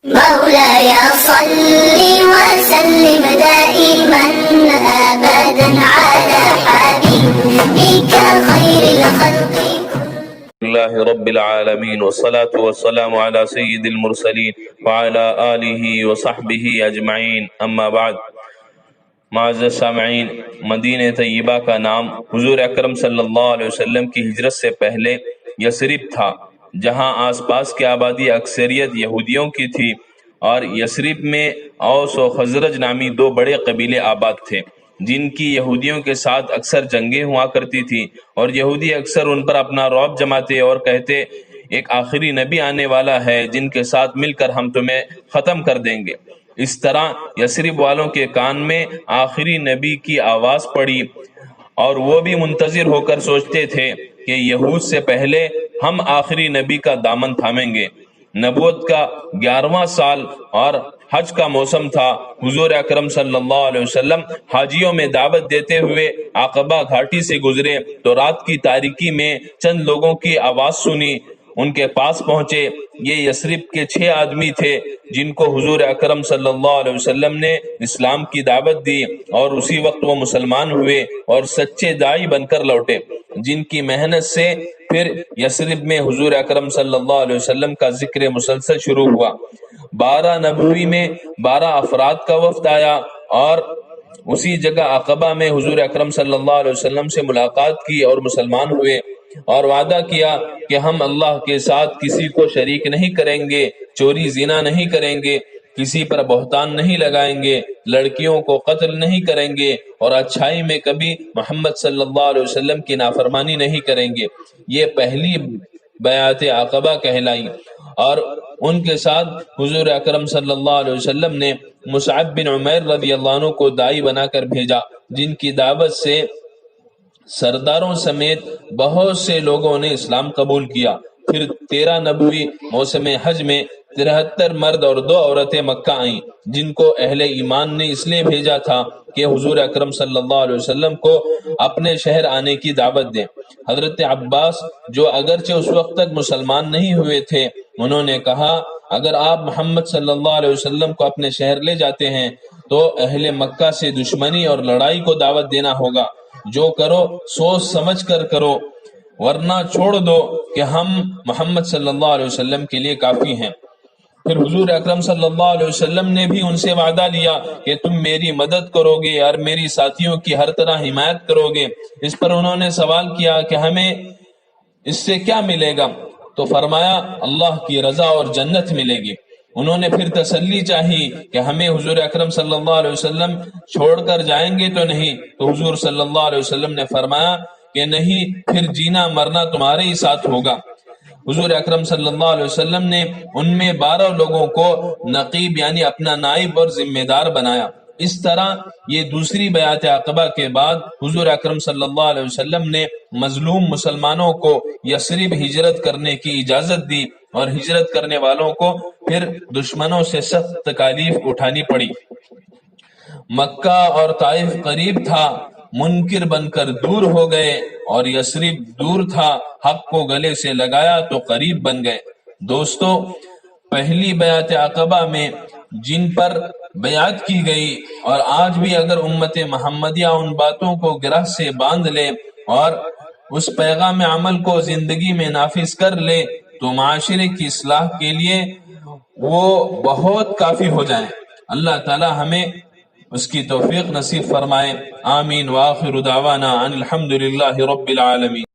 مولاي صل وسلم دائما أبدا على حبيبك خير الخلق اللہ رب العالمین والصلاة والسلام على سید المرسلین وعلى آلہ وصحبہ اجمعین، اما بعد۔ معزز سامعین، مدینہ طیبہ کا نام حضور اکرم صلی اللہ علیہ وسلم کی ہجرت سے پہلے یثرب تھا، جہاں آس پاس کی آبادی اکثریت یہودیوں کی تھی، اور یثرب میں اوس و خزرج نامی دو بڑے قبیلے آباد تھے، جن کی یہودیوں کے ساتھ اکثر جنگیں ہوا کرتی تھی، اور یہودی اکثر ان پر اپنا رعب جماتے اور کہتے ایک آخری نبی آنے والا ہے جن کے ساتھ مل کر ہم تمہیں ختم کر دیں گے۔ اس طرح یثرب والوں کے کان میں آخری نبی کی آواز پڑی، اور وہ بھی منتظر ہو کر سوچتے تھے کہ یہود سے پہلے ہم آخری نبی کا دامن تھامیں گے۔ نبوت کا 11واں سال اور حج کا موسم تھا۔ حضور اکرم صلی اللہ علیہ وسلم حاجیوں میں دعوت دیتے ہوئے عقبہ گھاٹی سے گزرے تو رات کی تاریکی میں چند لوگوں کی آواز سنی، ان کے پاس پہنچے۔ یہ یثرب کے 6 آدمی تھے جن کو حضور اکرم صلی اللہ علیہ وسلم نے اسلام کی دعوت دی، اور اسی وقت وہ مسلمان ہوئے اور سچے داعی بن کر لوٹے، جن کی محنت سے پھر یثرب میں حضور اکرم صلی اللہ علیہ وسلم کا ذکر مسلسل شروع ہوا۔ 12 نبوی میں 12 افراد کا وفد آیا، اور اسی جگہ عقبہ میں حضور اکرم صلی اللہ علیہ وسلم سے ملاقات کی اور مسلمان ہوئے، اور وعدہ کیا کہ ہم اللہ کے ساتھ کسی کو شریک نہیں کریں گے، چوری زنا نہیں کریں گے، کسی پر بہتان نہیں لگائیں گے، لڑکیوں کو قتل نہیں کریں گے، اور اچھائی میں کبھی محمد صلی اللہ علیہ وسلم کی نافرمانی نہیں کریں گے۔ یہ پہلی بیعت عقبہ کہلائی، اور ان کے ساتھ حضور اکرم صلی اللہ علیہ وسلم نے مصعب بن عمیر رضی اللہ عنہ کو داعی بنا کر بھیجا، جن کی دعوت سے سرداروں سمیت بہت سے لوگوں نے اسلام قبول کیا۔ پھر 13 نبوی موسم حج میں 73 مرد اور 2 عورتیں مکہ آئیں، جن کو اہل ایمان نے اس لیے بھیجا تھا کہ حضور اکرم صلی اللہ علیہ وسلم کو اپنے شہر آنے کی دعوت دیں۔ حضرت عباس، جو اگرچہ اس وقت تک مسلمان نہیں ہوئے تھے، انہوں نے کہا اگر آپ محمد صلی اللہ علیہ وسلم کو اپنے شہر لے جاتے ہیں تو اہل مکہ سے دشمنی اور لڑائی کو دعوت دینا ہوگا۔ جو کرو سوچ سمجھ کر کرو، ورنہ چھوڑ دو کہ ہم محمد صلی اللہ علیہ وسلم کے لیے کافی ہیں۔ پھر حضور اکرم صلی اللہ علیہ وسلم نے بھی ان سے وعدہ لیا کہ تم میری مدد کرو گے اور میری ساتھیوں کی ہر طرح حمایت کرو گے۔ اس پر انہوں نے سوال کیا کہ ہمیں اس سے کیا ملے گا؟ تو فرمایا اللہ کی رضا اور جنت ملے گی۔ انہوں نے پھر تسلی چاہی کہ ہمیں حضور اکرم صلی اللہ علیہ وسلم چھوڑ کر جائیں گے تو نہیں؟ تو حضور صلی اللہ علیہ وسلم نے فرمایا کہ نہیں، پھر جینا مرنا تمہارے ہی ساتھ ہوگا۔ حضور اکرم صلی اللہ علیہ وسلم نے ان میں 12 لوگوں کو نقیب یعنی اپنا نائب اور ذمہ دار بنایا۔ اس طرح یہ دوسری بیعت عقبہ کے بعد حضور اکرم صلی اللہ علیہ وسلم نے مظلوم مسلمانوں کو یثرب ہجرت کرنے کی اجازت دی، اور ہجرت کرنے والوں کو پھر دشمنوں سے سخت تکالیف اٹھانی پڑی۔ مکہ اور طائف قریب تھا، منکر بن کر دور ہو گئے، اور یثرب دور تھا، حق کو گلے سے لگایا تو قریب بن گئے۔ دوستو، پہلی بیعت عقبہ میں جن پر بیعت کی گئی، اور آج بھی اگر امت محمدیہ ان باتوں کو گرہ سے باندھ لے اور اس پیغام عمل کو زندگی میں نافذ کر لے تو معاشرے کی اصلاح کے لیے وہ بہت کافی ہو جائیں۔ اللہ تعالی ہمیں اس کی توفیق نصیب فرمائے، آمین۔ وآخر دعوانا ان الحمد للہ رب العالمین۔